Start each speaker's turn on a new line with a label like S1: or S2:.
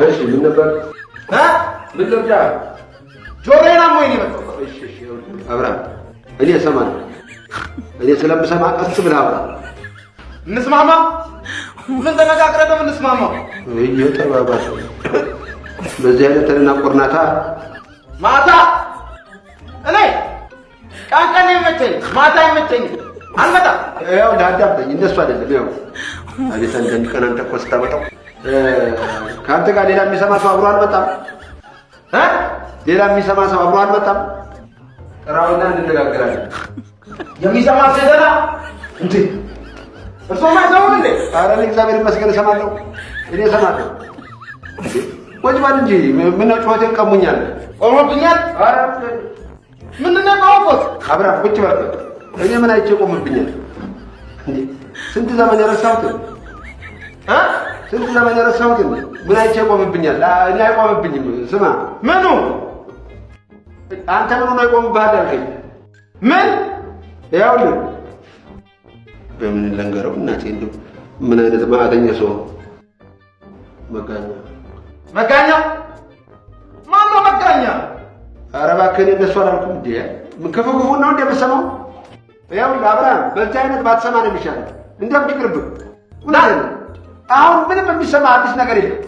S1: እሺ ምን ነበር? ምን ልርዳ?
S2: ጆሮዬን አሞኝ ነው የመጣሁት።
S1: እሺ አብርሃም እኔ እሰማለሁ። እኔ ስለምሰማ ቀስ ብለህ አውራ።
S2: እንስማማ። ምን ተነጋግረን ነው የምንስማማው?
S1: እየተባባሰ በዚህ አይነት ተናቆርናታ
S2: ማታ እኔ ቀን ይመቸኝ ማታ ይመቸኝ አልመጣም።
S1: ያው ዳዳብኝ እንደሱ አይደለም። ያው አቤት አንተ ቀን አንተ እኮ ስታመጣው ከአንተ ጋር ሌላ የሚሰማ ሰው አብሮ አልመጣም። ሌላ የሚሰማ ሰው አብሮ አልመጣም። ጥራውና እንነጋገራለን።
S2: የሚሰማ ሰው እንዴ? እርሶ ማይሰሙ እንዴ?
S1: ኧረ እኔ እግዚአብሔር ይመስገን እሰማለሁ። እኔ እሰማለሁ። ቁጭ በል እንጂ ምነው ጩኸቴን ቀሙኛል?
S2: ቆሞብኛል?
S1: ኧረ
S2: ምንድን ነው የቆምኩት?
S1: አብርሃም ቁጭ በል። እኔ ምን አይቼ ቆምብኛል? እንዴ ስንት ዘመን የረሳሁትን ስንት ዘመን የረሳሁትን ምን አይቼ ቆምብኛል? እኔ አይቆምብኝም። ስማ
S2: ምኑ
S1: አንተ ምኑ ነው ይቆምብሃል ያልከኝ?
S2: ምን
S1: ይኸውልህ በምን ልንገረው እናቴ፣ እንደው ምን አይነት ማዕተኛ ሰው መጋኛ
S2: መጋኛ? ማነው መጋኛ?
S1: ኧረ እባክህ እኔ እንደሱ አላልኩም። እንዴ ምን ክፉ ክፉን ነው እንደ የምትሰማው? ይኸውልህ አብርሃም በዚህ አይነት ባትሰማ ነው የሚሻለው። እንደውም ይቅርብህ። አሁን ምንም የሚሰማ አዲስ ነገር የለም።